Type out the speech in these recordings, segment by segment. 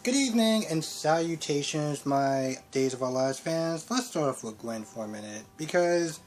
Good evening and salutations, my Days of Our Lives fans. Let's start off with Gwen for a minute because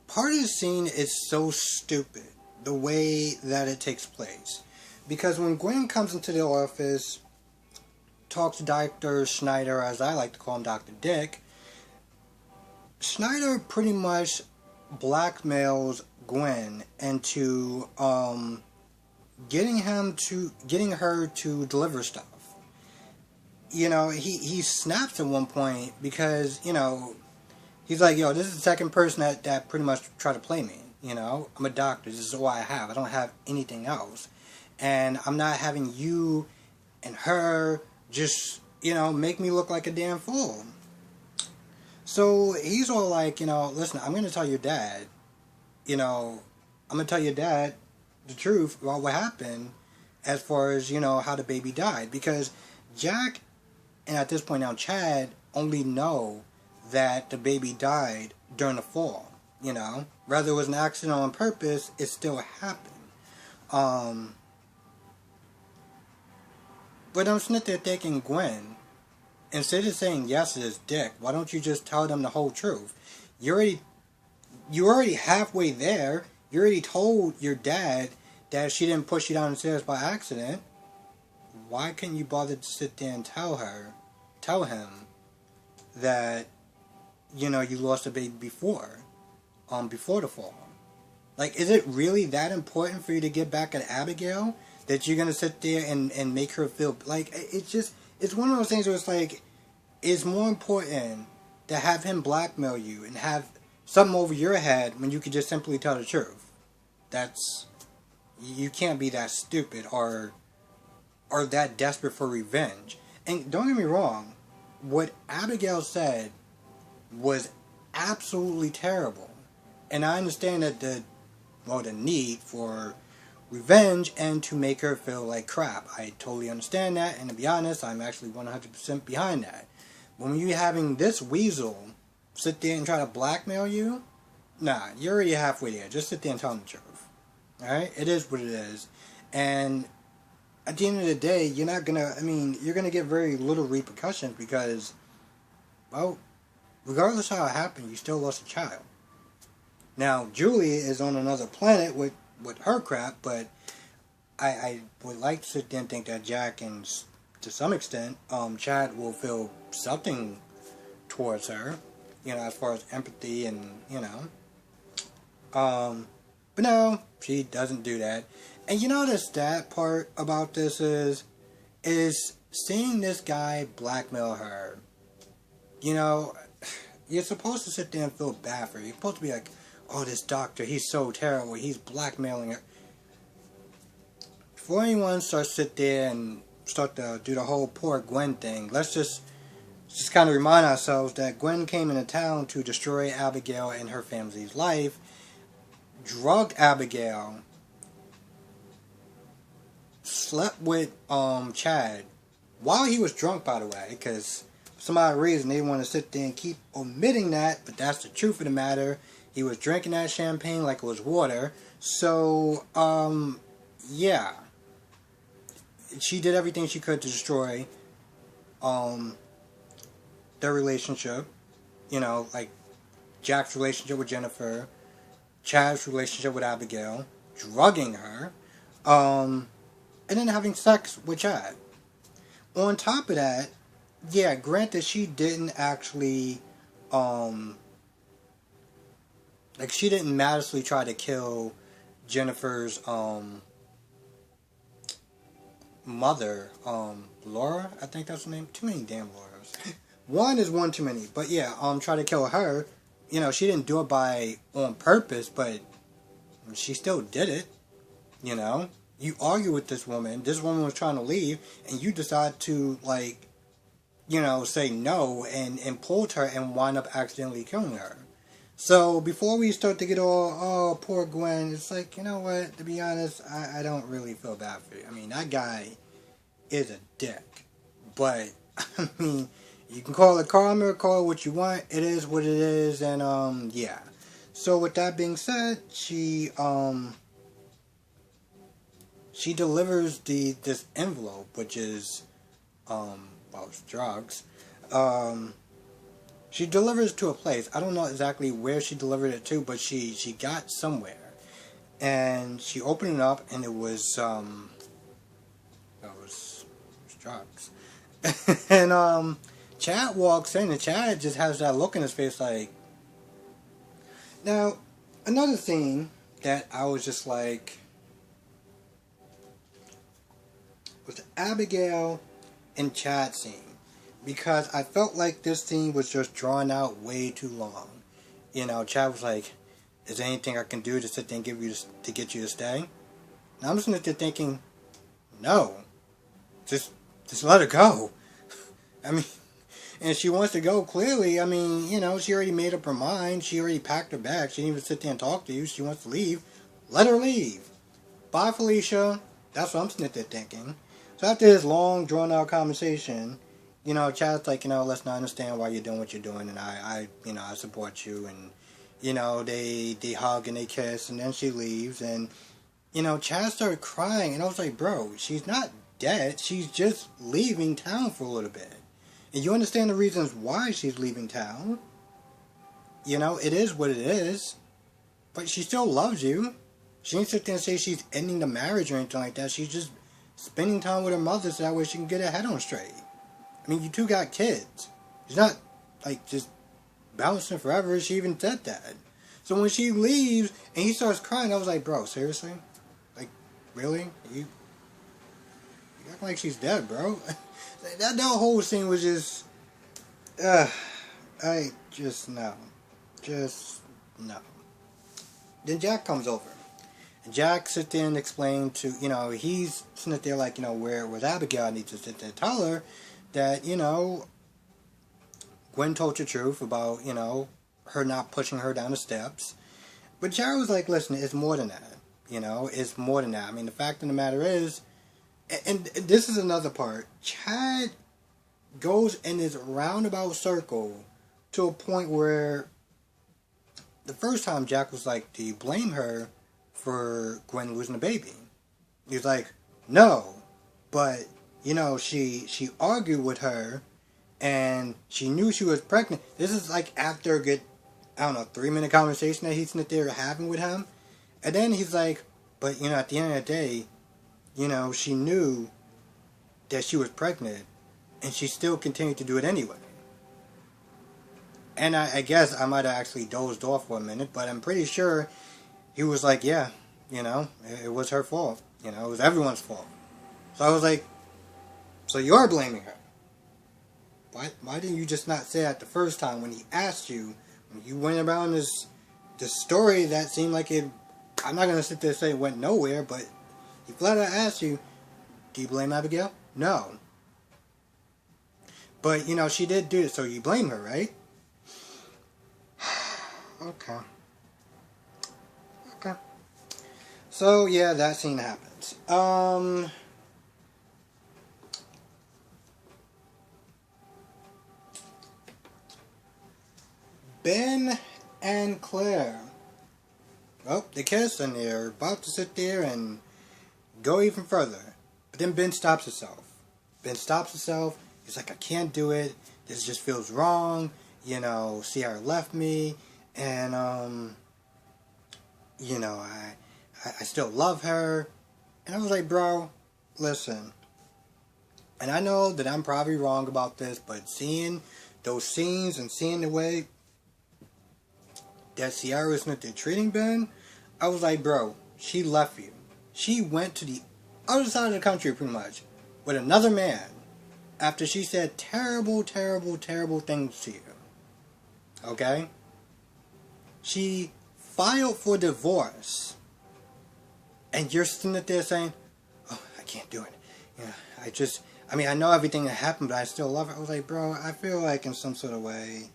part of the scene is so stupid, the way that it takes place. Because when Gwen comes into the office, talks to Dr. Schneider, as I like to call him, Dr. Dick, Schneider pretty much blackmails Gwen into getting her to deliver stuff. He snaps at one point because he's like, yo, this is the second person that pretty much tried to play me. I'm a doctor. This is all I have. I don't have anything else, and I'm not having you and her just make me look like a damn fool. So he's all like, listen, I'm going to tell your dad, I'm going to tell your dad the truth about what happened as far as, how the baby died. Because Jack, and at this point now Chad, only know that the baby died during the fall, Whether it was an accident or on purpose, it still happened. But I'm sitting there thinking, Gwen, instead of saying yes to this dick, why don't you just tell them the whole truth? You're already halfway there. You already told your dad that she didn't push you down the stairs by accident. Why couldn't you bother to sit there and tell him that, you lost a baby before the fall? Like, is it really that important for you to get back at Abigail that you're going to sit there and make her feel, like, it's one of those things where it's like, it's more important to have him blackmail you and have something over your head when you could just simply tell the truth. You can't be that stupid or that desperate for revenge. And don't get me wrong, what Abigail said was absolutely terrible. And I understand that the need for revenge and to make her feel like crap. I totally understand that, and to be honest, I'm actually 100% behind that. When you're having this weasel sit there and try to blackmail you, nah, you're already halfway there. Just sit there and tell them the truth. Alright? It is what it is. And at the end of the day, you're gonna get very little repercussions because, well, regardless of how it happened, you still lost a child. Now, Julie is on another planet with her crap, but I would like to sit there and think that Jack and, to some extent, Chad will feel something towards her, as far as empathy and, but no, she doesn't do that. And the sad part about this is seeing this guy blackmail her. You're supposed to sit there and feel bad for her. You're supposed to be like, oh, this doctor, he's so terrible, he's blackmailing her. Before anyone starts to sit there and start to do the whole poor Gwen thing, let's just kind of remind ourselves that Gwen came into town to destroy Abigail and her family's life, drugged Abigail, slept with Chad, while he was drunk, by the way, because for some odd reason they want to sit there and keep omitting that, but that's the truth of the matter. He was drinking that champagne like it was water. So, yeah. She did everything she could to destroy their relationship. Like Jack's relationship with Jennifer, Chad's relationship with Abigail, drugging her, and then having sex with Chad. On top of that, yeah, granted she didn't actually, she didn't maliciously try to kill Jennifer's, mother, Laura, I think that's her name. Too many damn Lauras. One is one too many. But yeah, try to kill her. She didn't do it on purpose, but she still did it. You argue with this woman. This woman was trying to leave, and you decide to, say no, and pulled her and wind up accidentally killing her. So, before we start to get all, oh, poor Gwen, it's like, you know what, to be honest, I don't really feel bad for you. I mean, that guy is a dick. But, you can call it karma, call it what you want, it is what it is, and, yeah. So, with that being said, she, she delivers this envelope, which is, well, it's drugs. Um, she delivers to a place. I don't know exactly where she delivered it to, but she got somewhere. And she opened it up, and it was, drugs. And, Chad walks in, and Chad just has that look in his face like... Now, another thing that I was just like... was the Abigail and Chad scene. Because I felt like this scene was just drawn out way too long. You know, Chad was like, is there anything I can do to sit there and to get you to stay? And I'm sitting there thinking, no. Just let her go. I mean, and she wants to go, clearly. I mean, you know, she already made up her mind. She already packed her bag. She didn't even sit there and talk to you. She wants to leave. Let her leave. Bye, Felicia. That's what I'm sitting there thinking. So after this long, drawn-out conversation, you know, Chad's like, you know, let's not understand why you're doing what you're doing, and I support you, and, you know, they hug and they kiss, and then she leaves, and, you know, Chad started crying, and I was like, bro, she's not dead, she's just leaving town for a little bit. And you understand the reasons why she's leaving town. You know, it is what it is. But she still loves you. She didn't sit there and say she's ending the marriage or anything like that. She's just spending time with her mother so that way she can get her head on straight. I mean, you two got kids. She's not, like, just bouncing forever. She even said that. So when she leaves and he starts crying, I was like, bro, seriously? Like, really? You act like she's dead, bro. That whole scene was just... I just, no. Just, no. Then Jack comes over. And Jack sits there and explains to, you know, he's sitting there like, you know, where's Abigail? I need to sit there and tell her that, you know, Gwen told the truth about, you know, her not pushing her down the steps. But Jack was like, listen, it's more than that. You know, it's more than that. I mean, the fact of the matter is, and this is another part, Chad goes in this roundabout circle to a point where the first time Jack was like, do you blame her for Gwen losing the baby? He's like, no, but, you know, she argued with her, and she knew she was pregnant. This is like after a good, I don't know, 3-minute conversation that he's sitting there having with him. And then he's like, but, you know, at the end of the day, you know, she knew that she was pregnant, and she still continued to do it anyway. And I guess I might have actually dozed off for a minute, but I'm pretty sure he was like, yeah, you know, it was her fault. You know, it was everyone's fault. So I was like, so you're blaming her. Why didn't you just not say that the first time when he asked you, when you went around this story that seemed like it, I'm not going to sit there and say it went nowhere, but he flat out asked you, do you blame Abigail? No. But, you know, she did do it, so you blame her, right? Okay. Okay. So, yeah, that scene happens. Ben and Claire. Well, they kiss and they're about to sit there and go even further. But then Ben stops himself. He's like, I can't do it. This just feels wrong. You know, Ciara left me. And, you know, I still love her. And I was like, bro, listen. And I know that I'm probably wrong about this, but seeing those scenes and seeing the way that Ciara was not there treating Ben, I was like, bro, she left you. She went to the other side of the country, pretty much, with another man, after she said terrible, terrible, terrible things to you. Okay? She filed for divorce, and you're sitting there saying, oh, I can't do it. Yeah, I know everything that happened, but I still love her. I was like, bro, I feel like in some sort of way,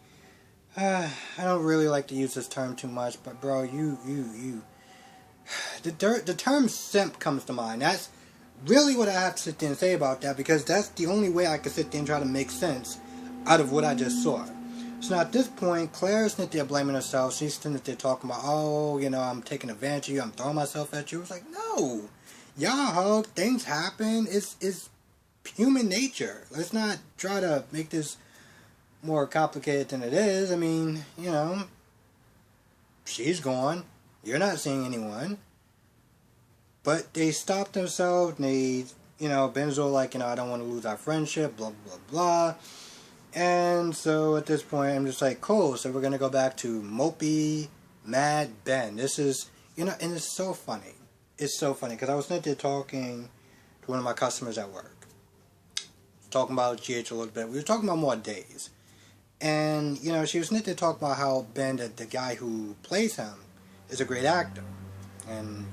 I don't really like to use this term too much, but bro, the term simp comes to mind. That's really what I have to sit there and say about that, because that's the only way I can sit there and try to make sense out of what I just saw. So now at this point, Claire's sitting there blaming herself. She's sitting there talking about, oh, you know, I'm taking advantage of you, I'm throwing myself at you. It's like, no, y'all hug, things happen. It's human nature. Let's not try to make this more complicated than it is. I mean, she's gone. You're not seeing anyone. But they stopped themselves and they, Benzo like, I don't want to lose our friendship, blah, blah, blah. And so at this point, I'm just like, cool. So we're going to go back to Mopey, Mad Ben. This is, and it's so funny. It's so funny because I was sitting there talking to one of my customers at work. Talking about GH a little bit. We were talking about more days. And, she was sitting there talking about how Ben, the guy who plays him, is a great actor. And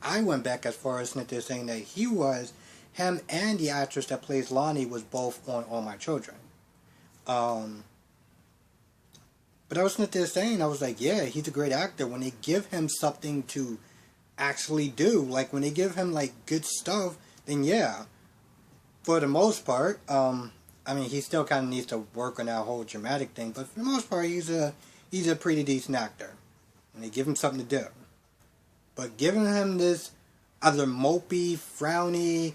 I went back as far as sitting there saying that him and the actress that plays Lonnie was both on All My Children. But I was sitting there saying, I was like, yeah, he's a great actor. When they give him something to actually do, like when they give him like good stuff, then yeah, for the most part, I mean, he still kind of needs to work on that whole dramatic thing, but for the most part, he's a pretty decent actor. And they give him something to do. But giving him this other mopey, frowny,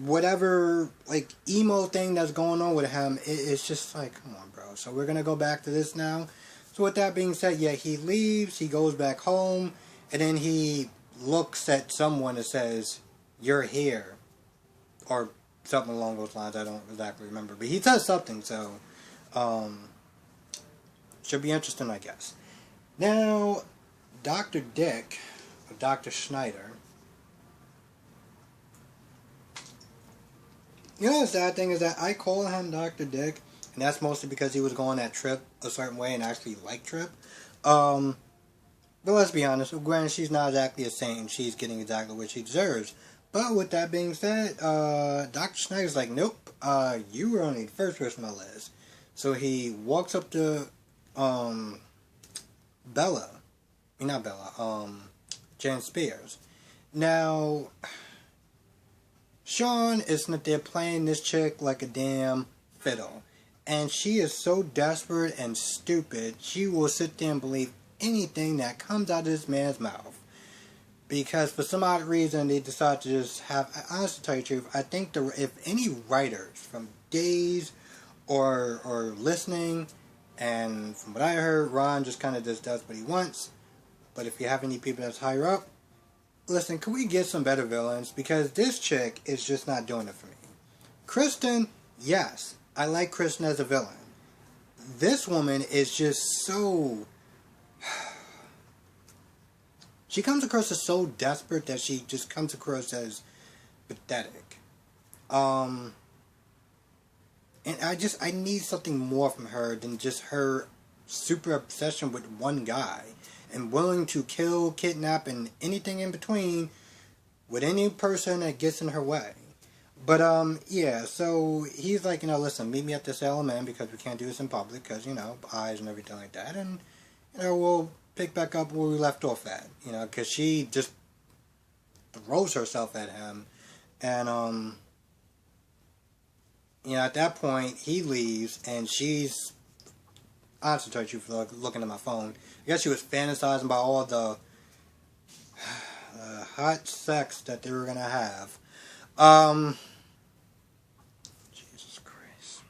whatever, like, emo thing that's going on with him, it's just like, come on, bro. So we're going to go back to this now. So with that being said, yeah, he leaves, he goes back home, and then he looks at someone that says, "You're here." Or something along those lines, I don't exactly remember. But he says something, so, should be interesting, I guess. Now, Dr. Dick, or Dr. Schneider, the sad thing is that I call him Dr. Dick, and that's mostly because he was going that trip a certain way and actually liked Trip. But let's be honest, granted, she's not exactly a saint, and she's getting exactly what she deserves. But with that being said, Dr. Schneider's like, nope, you were only the first person on my list. So he walks up to Jan Spears. Now, Sean is not there playing this chick like a damn fiddle. And she is so desperate and stupid, she will sit there and believe anything that comes out of this man's mouth. Because for some odd reason, they decide to just have, honestly to tell you the truth, I think if any writers from Days or listening, and from what I heard, Ron just kind of just does what he wants. But if you have any people that's higher up, listen, can we get some better villains? Because this chick is just not doing it for me. Kristen, yes, I like Kristen as a villain. This woman is just so... She comes across as so desperate that she just comes across as pathetic. And I need something more from her than just her super obsession with one guy. And willing to kill, kidnap, and anything in between with any person that gets in her way. But, yeah, so he's like, listen, meet me at this LMN because we can't do this in public because, eyes and everything like that. And, we'll pick back up where we left off at, because she just throws herself at him. And, at that point, he leaves and she's, honestly, to tell you the truth, for looking at my phone, I guess she was fantasizing about all the hot sex that they were going to have. Jesus Christ.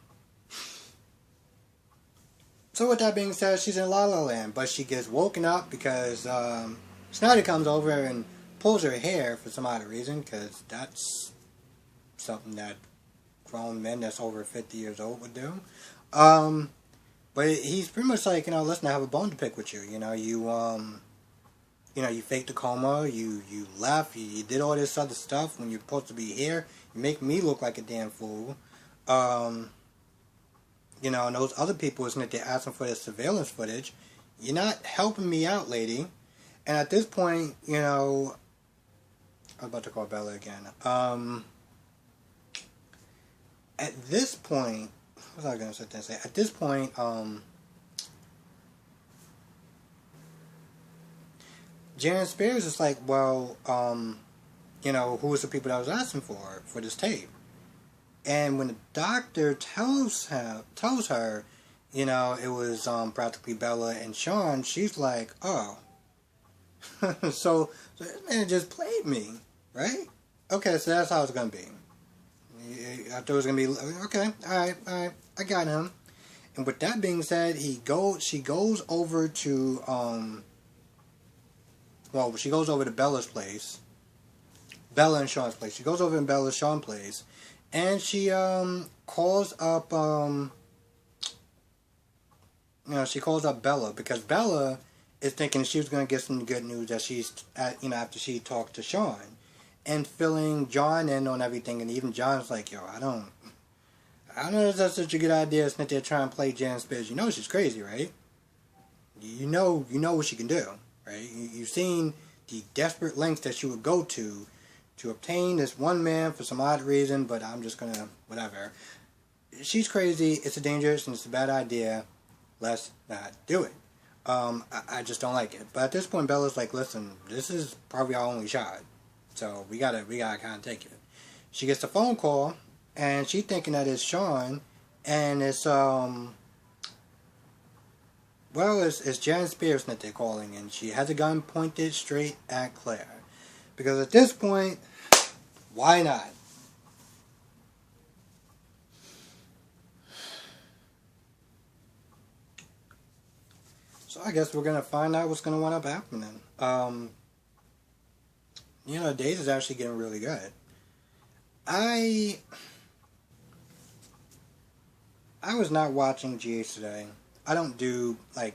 So with that being said, she's in La La Land, but she gets woken up because Snyder comes over and pulls her hair for some odd reason, because that's something that grown men that's over 50 years old would do. But he's pretty much like, listen, I have a bone to pick with you. You faked a coma, you left, you did all this other stuff when you're supposed to be here. You make me look like a damn fool. And those other people isn't it, they're asking for the surveillance footage. You're not helping me out, lady. And at this point, I was about to call Bella again. At this point, what was I going to sit there and say? At this point, Jan Spears is like, well, who was the people that I was asking for this tape? And when the doctor tells her, it was practically Bella and Sean, she's like, oh. so this man just played me. right? Okay, so that's how it's gonna be. I thought it was gonna be okay. All right, I got him. And with that being said, she goes over to she goes over to Bella's place. Bella and Sean's place. She goes over to Bella and Sean's place, and she calls up she calls up Bella because Bella is thinking she was gonna get some good news that she's after she talked to Sean, and filling John in on everything, and even John's like, yo, I don't know if that's such a good idea, since they're trying to play Jan Spears. You know she's crazy, right? You know what she can do, right? You've seen the desperate lengths that she would go to obtain this one man for some odd reason, but I'm just gonna, whatever. She's crazy, it's a dangerous, and it's a bad idea. Let's not do it. I just don't like it. But at this point, Bella's like, listen, this is probably our only shot. So we gotta kind of take it. She gets a phone call, and she's thinking that it's Sean, and it's Jan Spears that they're calling, and she has a gun pointed straight at Claire. Because at this point, why not? So I guess we're gonna find out what's gonna wind up happening. Days is actually getting really good. I was not watching GH today. I don't do like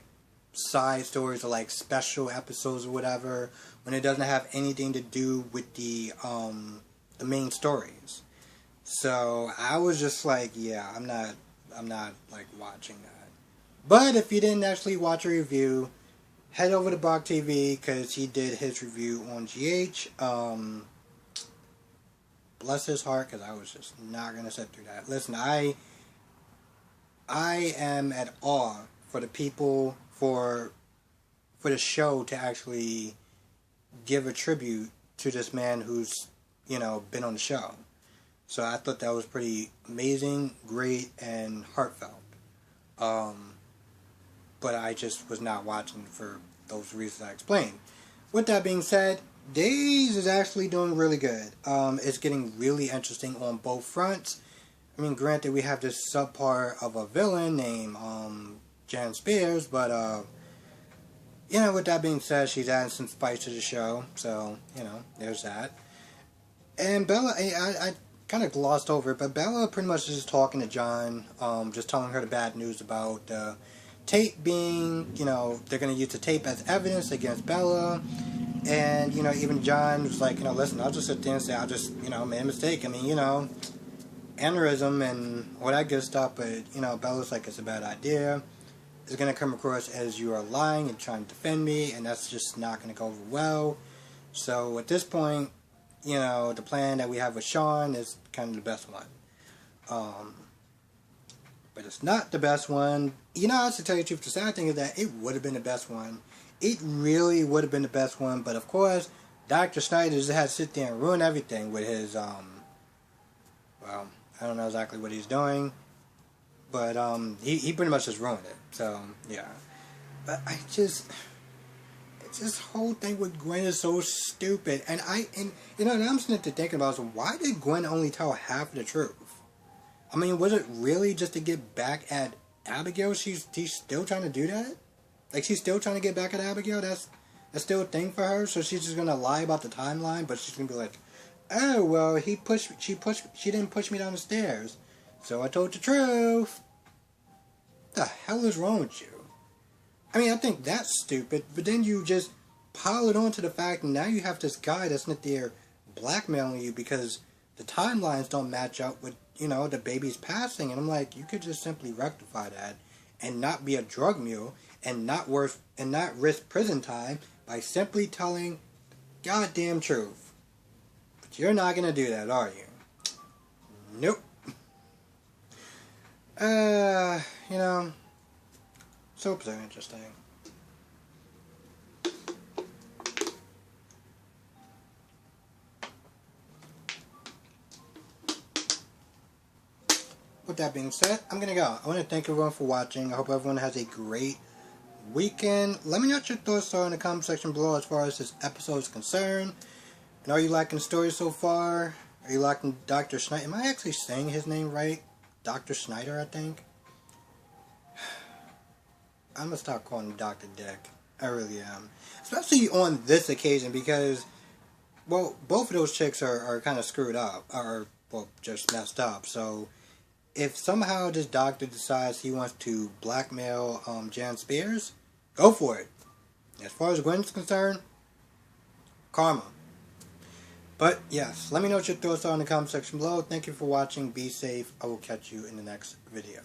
side stories or like special episodes or whatever when it doesn't have anything to do with the main stories. So I was just like, yeah, I'm not like watching that. But if you didn't actually watch a review, head over to Bach TV because he did his review on GH. Bless his heart, because I was just not gonna sit through that. Listen, I am at awe for the people for the show to actually give a tribute to this man who's been on the show. So I thought that was pretty amazing, great, and heartfelt. But I just was not watching for those reasons I explained. With that being said, Days is actually doing really good. It's getting really interesting on both fronts. I mean, granted, we have this subpart of a villain named Jan Spears, but with that being said, she's adding some spice to the show, so there's that. And Bella, I kind of glossed over it, but Bella pretty much is just talking to John, just telling her the bad news about tape being, they're going to use the tape as evidence against Bella. And, even John was like, listen, I'll just sit there and say, I just, made a mistake. I mean, aneurysm and all that good stuff, but, Bella's like, it's a bad idea. It's going to come across as you are lying and trying to defend me, and that's just not going to go over well. So, at this point, the plan that we have with Sean is kind of the best one. But it's not the best one. To tell you the truth, the sad thing is that it would have been the best one. It really would have been the best one, but of course, Dr. Snyder just had to sit there and ruin everything with his, I don't know exactly what he's doing, but he pretty much just ruined it. So yeah, but this whole thing with Gwen is so stupid, and I'm sitting there thinking about, so why did Gwen only tell half the truth? I mean, was it really just to get back at Abigail? She's still trying to do that? Like, she's still trying to get back at Abigail? That's still a thing for her? So she's just gonna lie about the timeline, but she's gonna be like, oh, well, she didn't push me down the stairs, so I told the truth. What the hell is wrong with you? I mean, I think that's stupid, but then you just pile it on to the fact that now you have this guy that's not there blackmailing you because the timelines don't match up with, the baby's passing. And I'm like, you could just simply rectify that and not be a drug mule and not risk prison time by simply telling goddamn truth. But you're not gonna do that, are you? Nope. Soaps are interesting. With that being said, I'm gonna go. I want to thank everyone for watching. I hope everyone has a great weekend. Let me know what your thoughts are in the comment section below as far as this episode is concerned. And are you liking the story so far? Are you liking Dr. Snyder? Am I actually saying his name right? Dr. Snyder, I think. I'm gonna stop calling him Dr. Dick. I really am. Especially on this occasion because, well, both of those chicks are kind of screwed up. Or, well, just messed up. So, if somehow this doctor decides he wants to blackmail Jan Spears, go for it. As far as Gwen's concerned, karma. But yes, let me know what your thoughts are in the comment section below. Thank you for watching. Be safe. I will catch you in the next video.